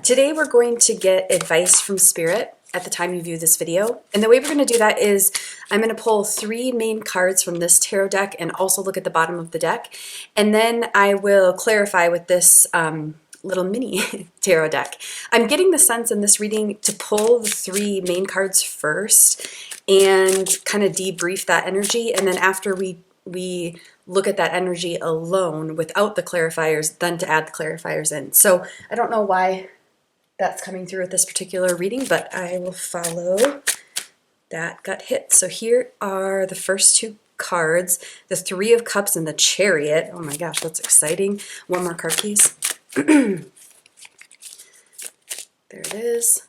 Today we're going to get advice from Spirit at the time you view this video. And the way we're going to do that is I'm going to pull 3 main cards from this tarot deck and also look at the bottom of the deck. And then I will clarify with this little mini tarot deck. I'm getting the sense in this reading to pull the 3 main cards first and kind of debrief that energy. And then after we look at that energy alone without the clarifiers, then to add the clarifiers in. So I don't know why that's coming through with this particular reading, but I will follow that gut hit. So here are the first 2 cards, the 3 of Cups and the Chariot. Oh my gosh, that's exciting. One more card, please. There it is.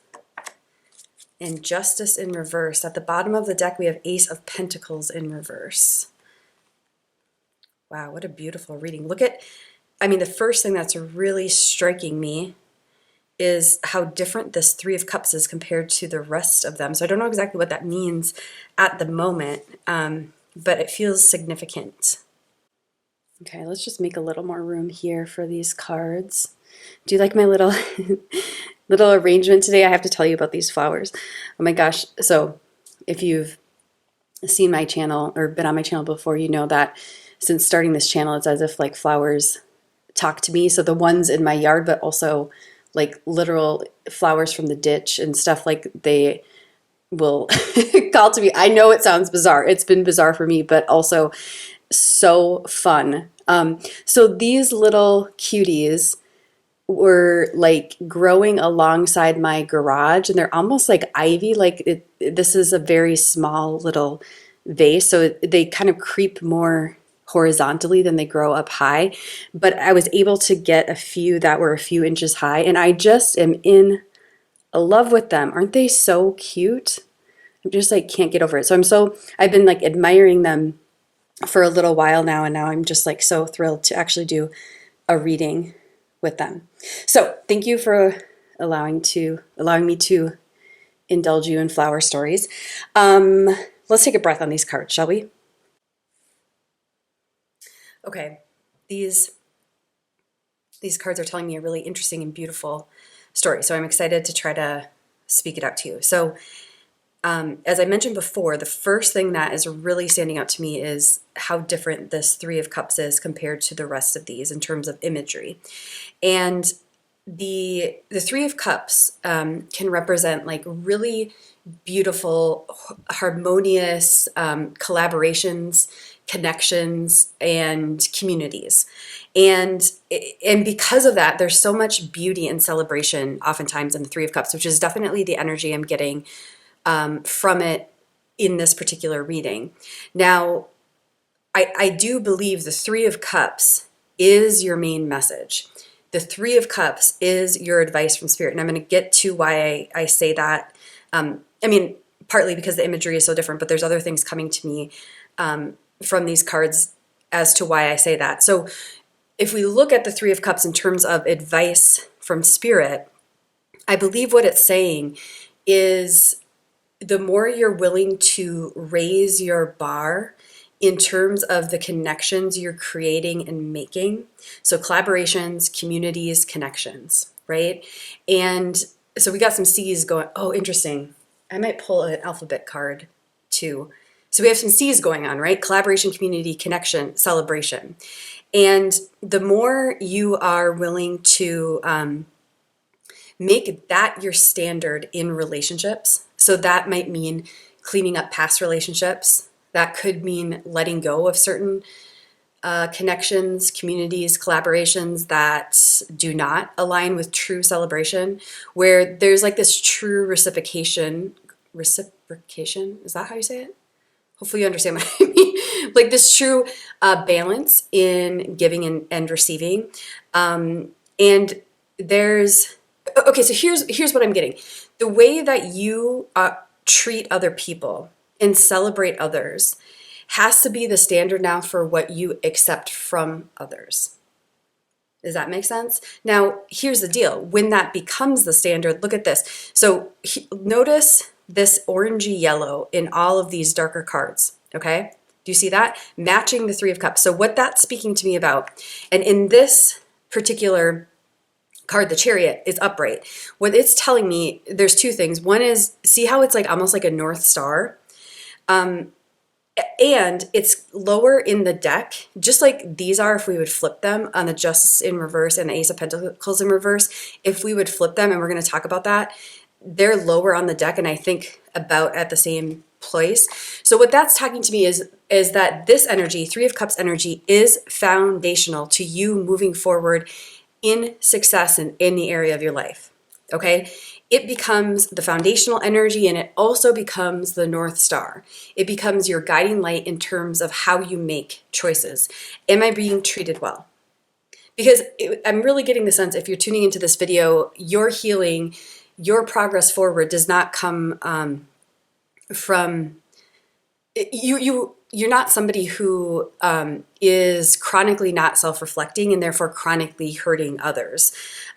And Justice in reverse. At the bottom of the deck, we have Ace of Pentacles in reverse. Wow, what a beautiful reading. Look at, the first thing that's really striking me is how different this 3 of Cups is compared to the rest of them. So I don't know exactly what that means at the moment, but it feels significant. Okay, let's just make a little more room here for these cards. Do you like my little little arrangement today? I have to tell you about these flowers. Oh my gosh. So if you've seen my channel or been on my channel before, you know that since starting this channel, it's as if like flowers talk to me. So the ones in my yard, but also like literal flowers from the ditch and stuff, like they will call to me. I know it sounds bizarre. It's been bizarre for me, but also so fun. So these little cuties were like growing alongside my garage, and they're almost like ivy. Like this is a very small little vase, so they kind of creep more horizontally than they grow up high. But I was able to get a few that were a few inches high, and I just am in love with them. Aren't they so cute? I'm just like can't get over it. So I've been like admiring them for a little while now, and now I'm just like so thrilled to actually do a reading with them. So thank you for allowing me to indulge you in flower stories. Let's take a breath on these cards, shall we? Okay, these cards are telling me a really interesting and beautiful story, so I'm excited to try to speak it out to you. So as I mentioned before, the first thing that is really standing out to me is how different this 3 of Cups is compared to the rest of these in terms of imagery. And the 3 of Cups can represent like really beautiful, harmonious collaborations, connections, and communities. And because of that, there's so much beauty and celebration oftentimes in the 3 of Cups, which is definitely the energy I'm getting from it in this particular reading. Now, I do believe the 3 of Cups is your main message. The 3 of Cups is your advice from Spirit. And I'm going to get to why I say that. Partly because the imagery is so different, but there's other things coming to me from these cards as to why I say that. So if we look at the 3 of Cups in terms of advice from Spirit, I believe what it's saying is the more you're willing to raise your bar in terms of the connections you're creating and making, so collaborations, communities, connections, right? And so we got some C's going. Oh, interesting. I might pull an alphabet card too. So we have some C's going on, right? Collaboration, community, connection, celebration. And the more you are willing to make that your standard in relationships, so that might mean cleaning up past relationships. That could mean letting go of certain connections, communities, collaborations that do not align with true celebration, where there's like this true reciprocation, is that how you say it? Hopefully you understand what I mean. Like this true balance in giving and receiving. And there's, okay, so here's what I'm getting. The way that you treat other people and celebrate others has to be the standard now for what you accept from others. Does that make sense? Now, here's the deal. When that becomes the standard, look at this. So notice this orangey yellow in all of these darker cards, okay? Do you see that? Matching the 3 of Cups. So what that's speaking to me about, and in this particular card, the Chariot, is upright. What it's telling me, there's two things. One is, see how it's like almost like a North Star? And it's lower in the deck, just like these are if we would flip them on the Justice in reverse and the Ace of Pentacles in reverse. If we would flip them, and we're going to talk about that, they're lower on the deck, and I think about at the same place. So what that's talking to me is that this energy, Three of Cups energy, is foundational to you moving forward in success in any area of your life. Okay? It becomes the foundational energy, and it also becomes the North Star. It becomes your guiding light in terms of how you make choices. Am I being treated well? Because I'm really getting the sense, if you're tuning into this video, your healing, your progress forward does not come from you're not somebody who is chronically not self-reflecting and therefore chronically hurting others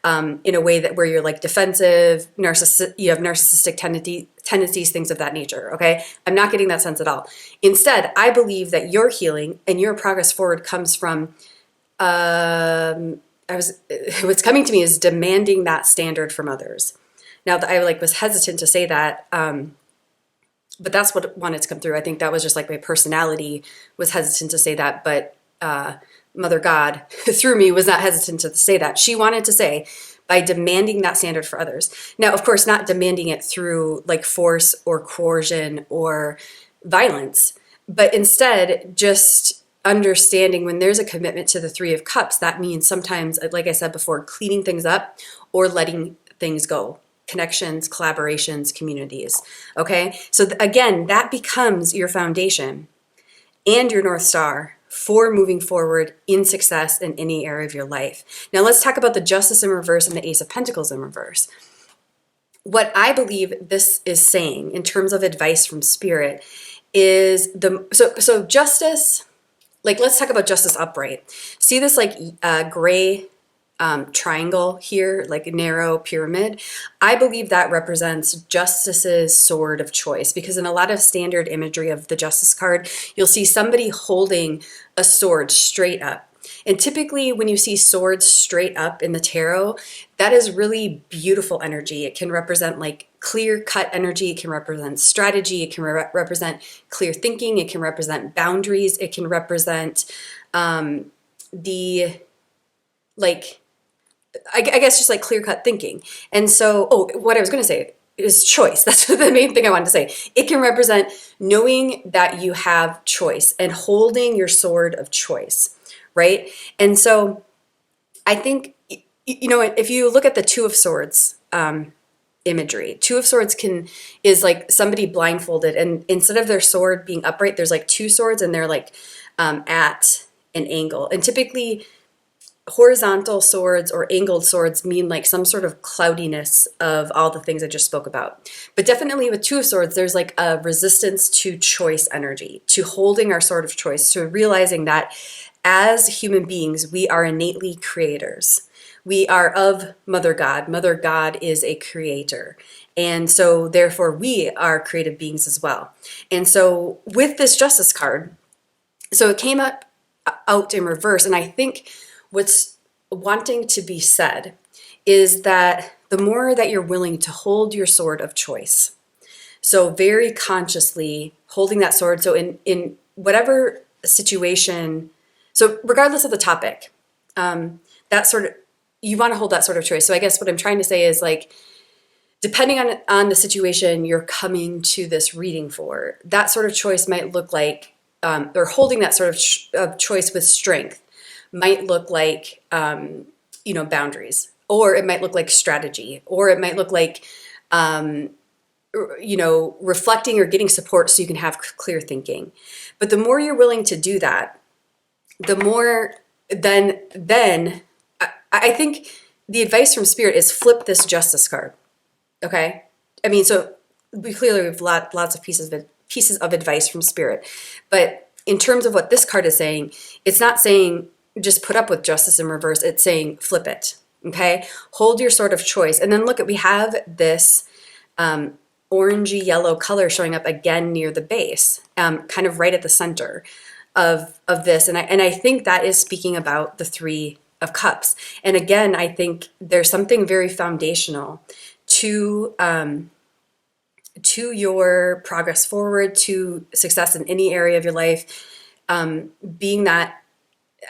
in a way that where you're like defensive, you have narcissistic tendencies, things of that nature. Okay, I'm not getting that sense at all. Instead, I believe that your healing and your progress forward comes from what's coming to me is demanding that standard from others. Now, I was hesitant to say that. But that's what wanted to come through. I think that was just like my personality was hesitant to say that, but Mother God through me was not hesitant to say that. She wanted to say, by demanding that standard for others. Now, of course, not demanding it through like force or coercion or violence, but instead just understanding when there's a commitment to the Three of Cups, that means sometimes, like I said before, cleaning things up or letting things go. Connections, collaborations, communities. Okay, so again, that becomes your foundation and your North Star for moving forward in success in any area of your life. Now let's talk about the Justice in reverse and the Ace of Pentacles in reverse. What I believe this is saying in terms of advice from Spirit is so Justice, like let's talk about Justice upright. See this like gray triangle here, like a narrow pyramid. I believe that represents Justice's sword of choice, because in a lot of standard imagery of the Justice card, you'll see somebody holding a sword straight up. And typically when you see swords straight up in the tarot, that is really beautiful energy. It can represent like clear-cut energy. It can represent strategy. It can represent clear thinking. It can represent boundaries. It can represent I guess just like clear-cut thinking. And so, what I was going to say is choice. That's the main thing I wanted to say. It can represent knowing that you have choice and holding your sword of choice, right? And so I think, if you look at the Two of Swords imagery, Two of Swords is like somebody blindfolded, and instead of their sword being upright, there's like two swords and they're like at an angle. And typically horizontal swords or angled swords mean like some sort of cloudiness of all the things I just spoke about. But definitely with Two of Swords, there's like a resistance to choice energy, to holding our sword of choice, to realizing that as human beings, we are innately creators. We are of Mother God. Mother God is a creator. And so therefore we are creative beings as well. And so with this Justice card, so it came out in reverse, and I think what's wanting to be said is that the more that you're willing to hold your sword of choice, so very consciously holding that sword, so in whatever situation, so regardless of the topic, that sort of, you want to hold that sort of choice. So I guess what I'm trying to say is like, depending on the situation you're coming to this reading for, that sort of choice might look like, or holding that sort of choice with strength might look like, boundaries, or it might look like strategy, or it might look like, reflecting or getting support so you can have clear thinking. But the more you're willing to do that, the more then I think the advice from Spirit is flip this Justice card. Okay. I mean, so we clearly have lots of pieces of advice from Spirit, but in terms of what this card is saying, it's not saying just put up with Justice in reverse. It's saying flip it. Okay. Hold your sword of choice. And then look we have this orangey yellow color showing up again near the base, kind of right at the center of this. And I think that is speaking about the Three of Cups. And again, I think there's something very foundational to your progress forward, to success in any area of your life, being that,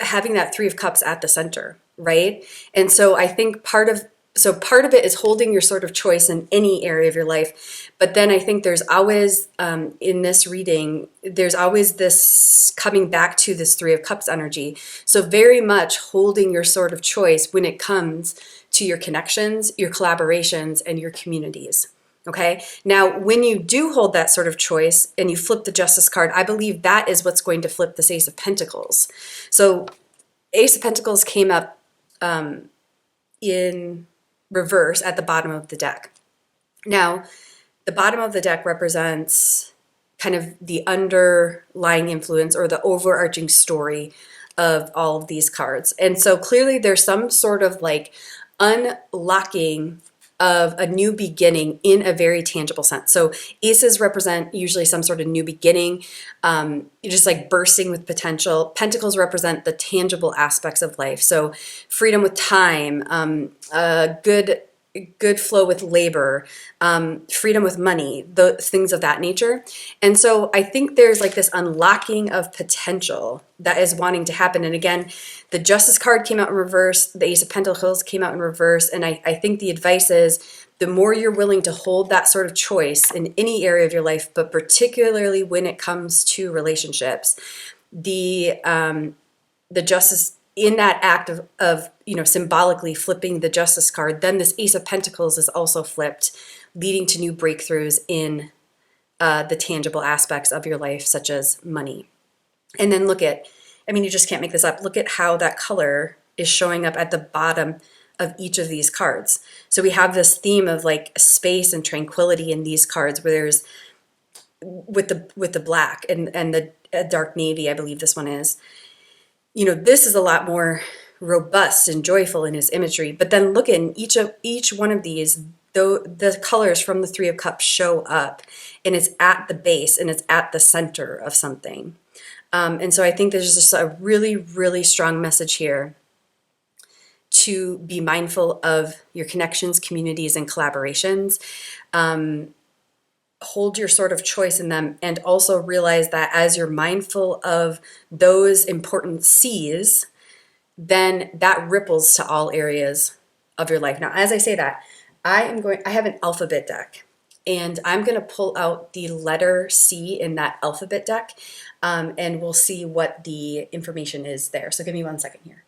having that Three of Cups at the center, right? And so I think part of it is holding your sword of choice in any area of your life. But then I think there's always, in this reading, there's always this coming back to this Three of Cups energy. So very much holding your sword of choice when it comes to your connections, your collaborations, and your communities. Okay. Now, when you do hold that sort of choice and you flip the Justice card, I believe that is what's going to flip this Ace of Pentacles. So Ace of Pentacles came up in reverse at the bottom of the deck. Now, the bottom of the deck represents kind of the underlying influence or the overarching story of all of these cards. And so clearly there's some sort of like unlocking of a new beginning in a very tangible sense. So aces represent usually some sort of new beginning, just like bursting with potential. Pentacles represent the tangible aspects of life. So freedom with time, good flow with labor, freedom with money, the things of that nature. And so I think there's like this unlocking of potential that is wanting to happen. And again, the Justice card came out in reverse, the Ace of Pentacles came out in reverse. And I think the advice is the more you're willing to hold that sort of choice in any area of your life, but particularly when it comes to relationships, the Justice, in that act of symbolically flipping the Justice card, then this Ace of Pentacles is also flipped, leading to new breakthroughs in the tangible aspects of your life, such as money. And then you just can't make this up. Look at how that color is showing up at the bottom of each of these cards. So we have this theme of like space and tranquility in these cards, where there's with the black and the dark navy, I believe this one is. This is a lot more robust and joyful in its imagery. But then look in each one of these, though the colors from the Three of Cups show up, and it's at the base and it's at the center of something. And so I think there's just a really, really strong message here to be mindful of your connections, communities, and collaborations. Hold your sort of choice in them, and also realize that as you're mindful of those important C's, then that ripples to all areas of your life. Now, as I say that, I have an alphabet deck, and I'm going to pull out the letter C in that alphabet deck, and we'll see what the information is there. So give me 1 second here.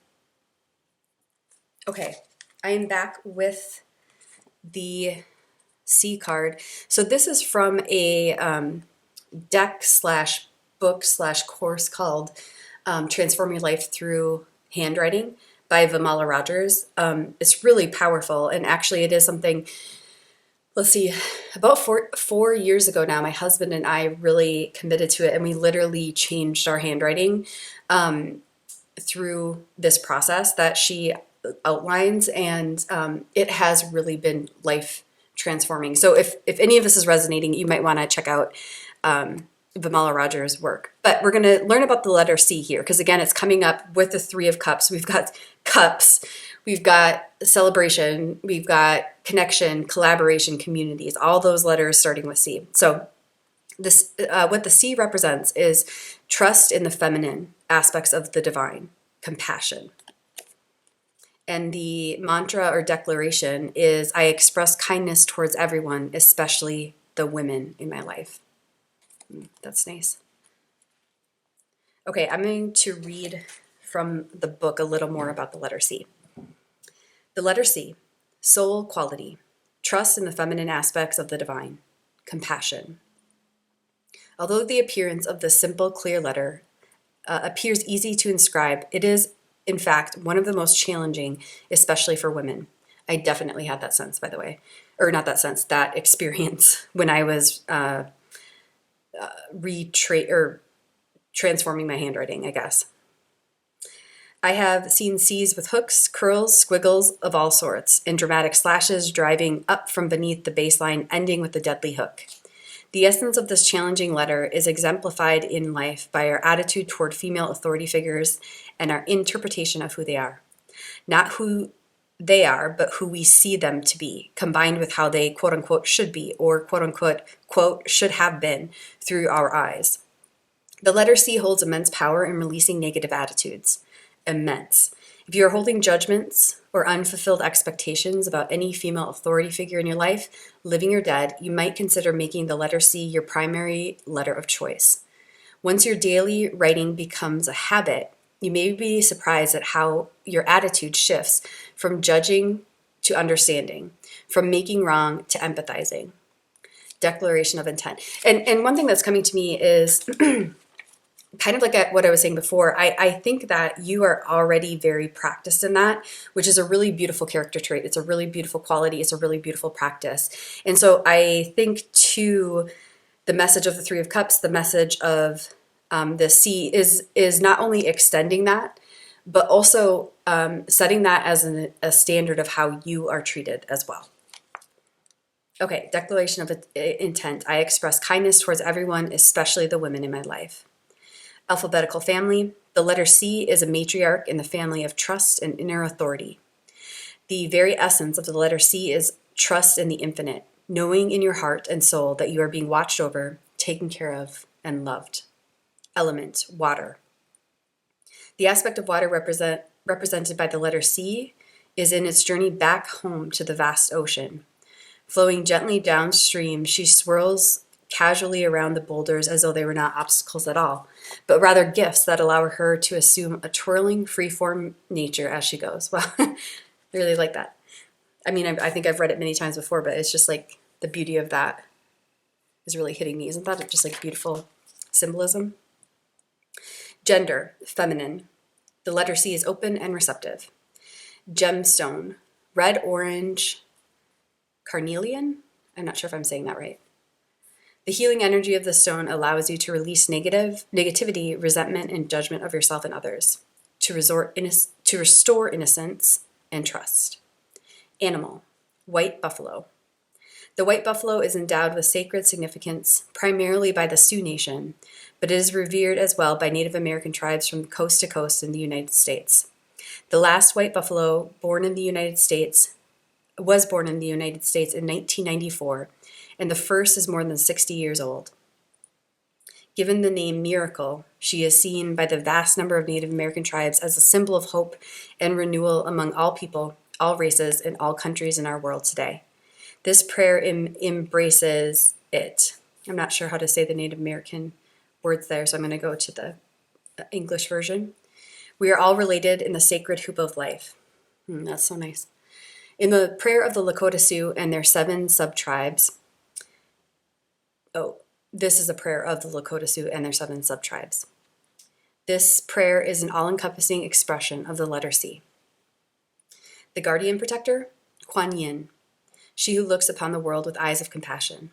Okay, I am back with the C card. So this is from a deck/book/course called Transform Your Life Through Handwriting by Vimala Rogers. It's really powerful, and actually it is something, let's see, about four years ago now, my husband and I really committed to it, and we literally changed our handwriting through this process that she outlines, and it has really been life transforming. So if any of this is resonating, you might want to check out Vimala Rogers' work. But we're going to learn about the letter C here, because again, it's coming up with the Three of Cups. We've got cups, we've got celebration, we've got connection, collaboration, communities, all those letters starting with C. So this, what the C represents is trust in the feminine aspects of the divine, compassion. And the mantra or declaration is, I express kindness towards everyone, especially the women in my life. That's nice. Okay, I'm going to read from the book a little more about the letter C. The letter C, soul quality, trust in the feminine aspects of the divine, compassion. Although the appearance of the simple, clear letter appears easy to inscribe, it is in fact one of the most challenging, especially for women. I definitely had that sense, by the way, or not that sense, that experience when I was transforming my handwriting, I guess. I have seen C's with hooks, curls, squiggles of all sorts, and dramatic slashes driving up from beneath the baseline, ending with a deadly hook. The essence of this challenging letter is exemplified in life by our attitude toward female authority figures and our interpretation of who they are. not who they are, but who we see them to be, combined with how they quote unquote should be, or quote unquote quote should have been through our eyes. The letter C holds immense power in releasing negative attitudes. Immense. If you are holding judgments or unfulfilled expectations about any female authority figure in your life, living or dead, you might consider making the letter C your primary letter of choice. Once your daily writing becomes a habit, you may be surprised at how your attitude shifts from judging to understanding, from making wrong to empathizing. Declaration of intent. And one thing that's coming to me is kind of like at what I was saying before, I think that you are already very practiced in that, which is a really beautiful character trait. It's a really beautiful quality. It's a really beautiful practice. And so I think to the message of the Three of Cups, the message of the C is not only extending that, but also setting that as a standard of how you are treated as well. Okay, declaration of intent. I express kindness towards everyone, especially the women in my life. Alphabetical family. The letter C is a matriarch in the family of trust and inner authority. The very essence of the letter C is trust in the infinite, knowing in your heart and soul that you are being watched over, taken care of, and loved. Element, water. The aspect of water represented by the letter C is in its journey back home to the vast ocean. Flowing gently downstream, she swirls casually around the boulders as though they were not obstacles at all, but rather gifts that allow her to assume a twirling, free-form nature as she goes. Well, I really like that. I mean, I think I've read it many times before, but it's just like the beauty of that is really hitting me. Isn't that just like beautiful symbolism? Gender, feminine. The letter C is open and receptive. Gemstone, red, orange, carnelian. I'm not sure if I'm saying that right. The healing energy of the stone allows you to release negativity, resentment, and judgment of yourself and others, to restore innocence and trust. Animal, white buffalo. The white buffalo is endowed with sacred significance primarily by the Sioux Nation, but it is revered as well by Native American tribes from coast to coast in the United States. The last white buffalo was born in the United States in 1994, and the first is more than 60 years old. Given the name Miracle, she is seen by the vast number of Native American tribes as a symbol of hope and renewal among all people, all races, and all countries in our world today. This prayer embraces it. I'm not sure how to say the Native American words there, so I'm going to go to the English version. We are all related in the sacred hoop of life. That's so nice. In the prayer of the Lakota Sioux and their 7 sub-tribes, this is a prayer of the Lakota Sioux and their 7 sub-tribes. This prayer is an all-encompassing expression of the letter C. The guardian protector, Kuan Yin, she who looks upon the world with eyes of compassion.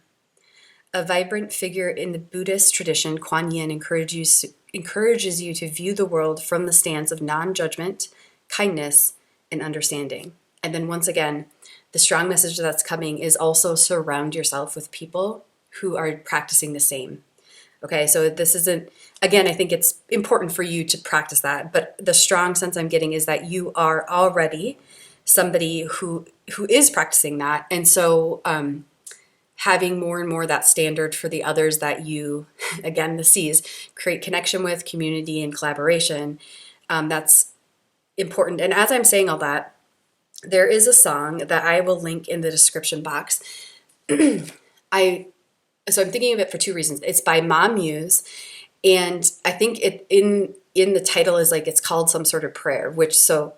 A vibrant figure in the Buddhist tradition, Kuan Yin encourages you to view the world from the stance of non-judgment, kindness, and understanding. And then once again, the strong message that's coming is also surround yourself with people who are practicing the same. Okay, so this isn't, again, I think it's important for you to practice that, but the strong sense I'm getting is that you are already somebody who is practicing that. And so having more and more that standard for the others that you, again, the C's, create connection with, community, and collaboration, that's important. And as I'm saying all that, there is a song that I will link in the description box. So I'm thinking of it for 2 reasons. It's by Ma Muse, and I think it in the title is like it's called some sort of prayer, which so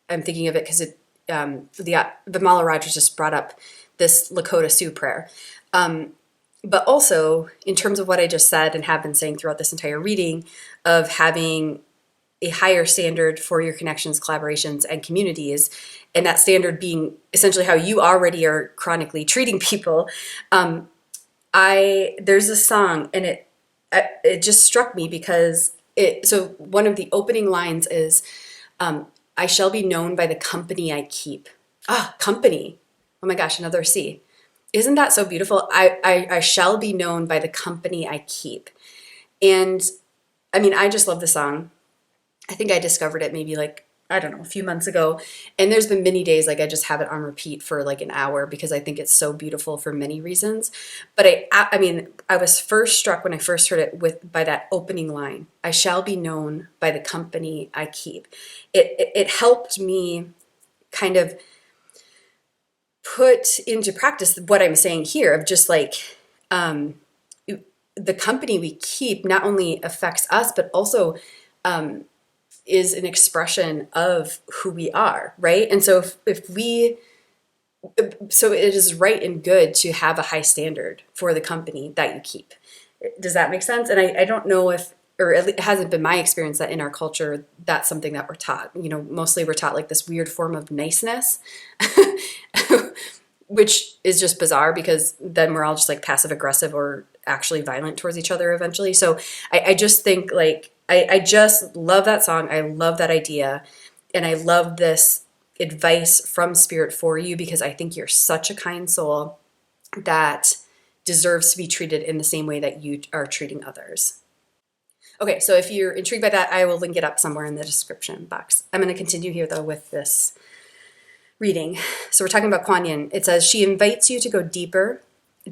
I'm thinking of it because the Mala Rogers just brought up this Lakota Sioux prayer. But also in terms of what I just said and have been saying throughout this entire reading of having a higher standard for your connections, collaborations, and communities, and that standard being essentially how you already are chronically treating people. There's a song, and it just struck me because so one of the opening lines is, I shall be known by the company I keep. Company. Oh my gosh, another C. Isn't that so beautiful? I shall be known by the company I keep. And I mean, I just love the song. I think I discovered it maybe like I don't know, a few months ago. And there's been many days like I just have it on repeat for like an hour because I think it's so beautiful for many reasons. But I mean, I was first struck when I first heard it with by that opening line, I shall be known by the company I keep. It helped me kind of put into practice what I'm saying here of just like um, the company we keep not only affects us, but also is an expression of who we are, right? And so so it is right and good to have a high standard for the company that you keep. Does that make sense? And I don't know if, or it hasn't been my experience that in our culture, that's something that we're taught. You know, mostly we're taught like this weird form of niceness, which is just bizarre because then we're all just like passive aggressive or actually violent towards each other eventually. So I just think like, I just love that song. I love that idea. And I love this advice from Spirit for you because I think you're such a kind soul that deserves to be treated in the same way that you are treating others. Okay, so if you're intrigued by that, I will link it up somewhere in the description box. I'm going to continue here though with this reading. So we're talking about Kuan Yin. It says, she invites you to go deeper,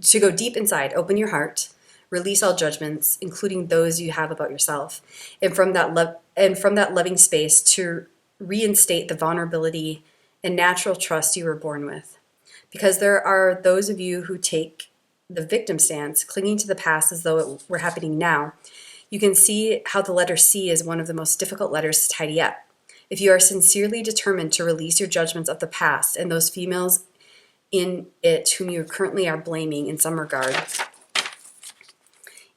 to go deep inside, open your heart, release all judgments, including those you have about yourself. And from that loving space to reinstate the vulnerability and natural trust you were born with. Because there are those of you who take the victim stance, clinging to the past as though it were happening now. You can see how the letter C is one of the most difficult letters to tidy up. If you are sincerely determined to release your judgments of the past and those females in it whom you currently are blaming in some regard,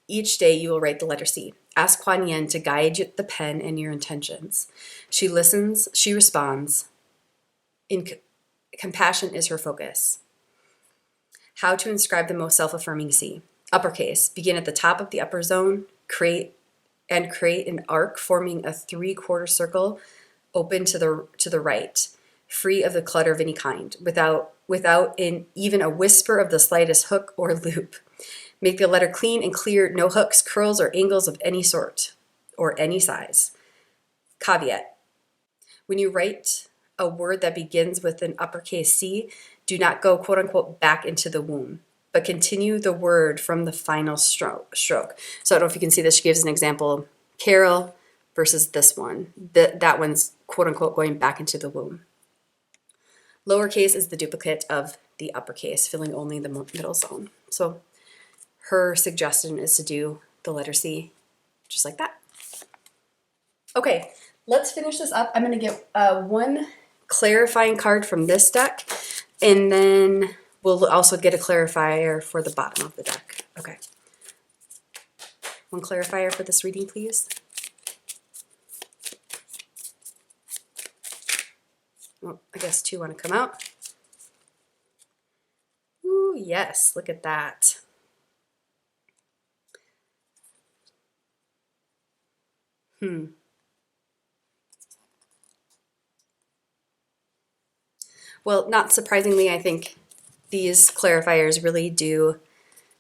each day you will write the letter C. Ask Kuan Yin to guide the pen and your intentions. She listens, she responds. Compassion is her focus. How to inscribe the most self-affirming C. Uppercase. Begin at the top of the upper zone. Create an arc forming a 3/4 circle open to the right, free of the clutter of any kind, without even a whisper of the slightest hook or loop. Make the letter clean and clear, no hooks, curls, or angles of any sort or any size. Caveat. When you write a word that begins with an uppercase C, do not go quote unquote back into the womb, but continue the word from the final stroke. So I don't know if you can see this. She gives an example, Carol versus this one. That one's quote unquote going back into the womb. Lowercase is the duplicate of the uppercase, filling only the middle zone. So her suggestion is to do the letter C just like that. Okay, let's finish this up. I'm going to get one clarifying card from this deck, and then we'll also get a clarifier for the bottom of the deck. Okay. One clarifier for this reading, please. Oh, I guess two want to come out. Ooh, yes, look at that. Well, not surprisingly, I think these clarifiers really do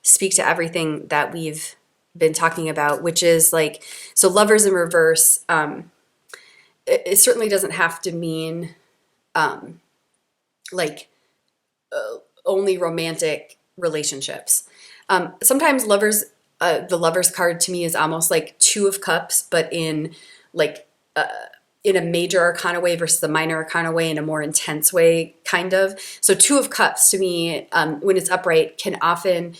speak to everything that we've been talking about, which is like, so lovers in reverse, it certainly doesn't have to mean like only romantic relationships. Sometimes lovers, the lovers card to me is almost like Two of Cups, but in like in a major arcana way versus a minor arcana way, in a more intense way, kind of. So Two of Cups to me, when it's upright, can often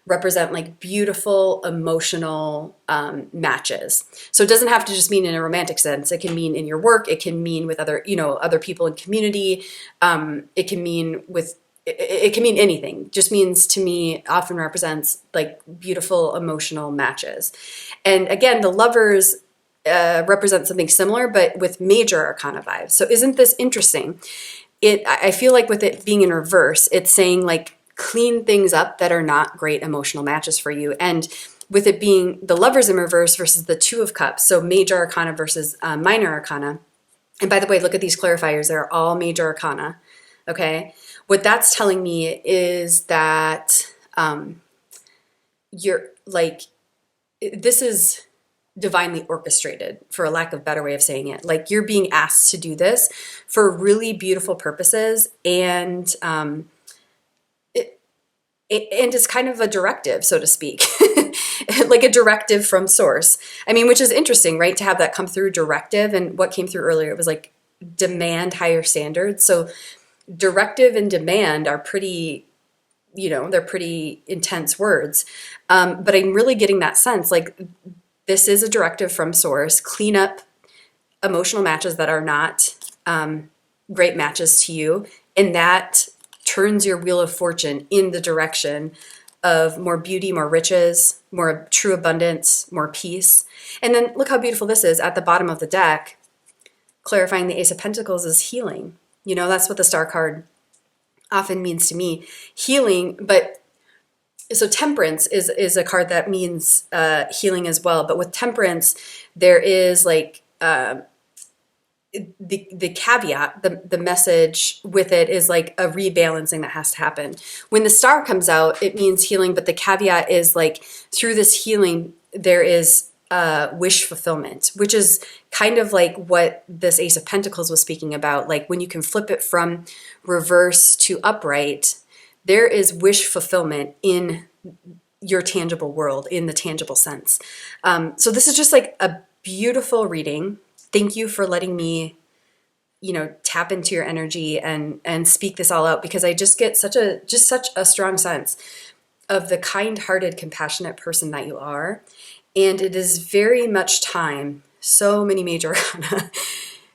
represent like beautiful emotional matches. So it doesn't have to just mean in a romantic sense. It can mean in your work. It can mean with other, other people in community. It can mean it can mean anything. Just means to me often represents like beautiful emotional matches. And again, the lovers represent something similar, but with major arcana vibes. So isn't this interesting? I feel like with it being in reverse, it's saying like clean things up that are not great emotional matches for you. And with it being the lovers in reverse versus the Two of Cups, so major arcana versus minor arcana. And by the way, look at these clarifiers. They're all major arcana. Okay. What that's telling me is that you're like, this is divinely orchestrated, for a lack of a better way of saying it. Like you're being asked to do this for really beautiful purposes, and and it's kind of a directive, so to speak, like a directive from source. I mean, which is interesting, right? To have that come through, directive, and what came through earlier, it was like demand higher standards. So directive and demand are pretty, they're pretty intense words. But I'm really getting that sense, like this is a directive from source. Clean up emotional matches that are not great matches to you, and that turns your wheel of fortune in the direction of more beauty, more riches, more true abundance, more peace. And then look how beautiful this is at the bottom of the deck, clarifying the Ace of Pentacles is healing. That's what the Star card often means to me, healing. But so Temperance is a card that means healing as well. But with Temperance, there is like the caveat, the message with it is like a rebalancing that has to happen. When the Star comes out, it means healing, but the caveat is like through this healing, there is wish fulfillment, which is kind of like what this Ace of Pentacles was speaking about. Like when you can flip it from reverse to upright, there is wish fulfillment in your tangible world, in the tangible sense. So this is just like a beautiful reading. Thank you for letting me, tap into your energy and speak this all out, because I just get such a strong sense of the kind-hearted, compassionate person that you are. And it is very much time, so many major arcana,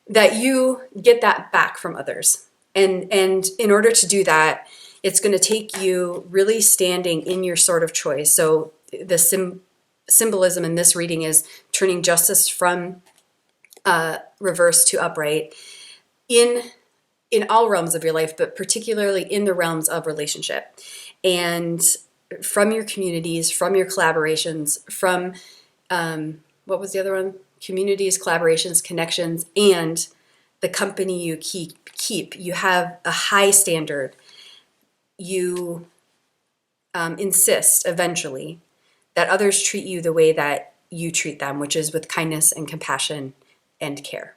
that you get that back from others. And in order to do that, it's going to take you really standing in your sword of choice. So the symbolism in this reading is turning justice from reverse to upright in all realms of your life, but particularly in the realms of relationship, and from your communities, from your collaborations, from what was the other one? Communities, collaborations, connections, and the company you keep. You have a high standard. You insist eventually that others treat you the way that you treat them, which is with kindness and compassion and care.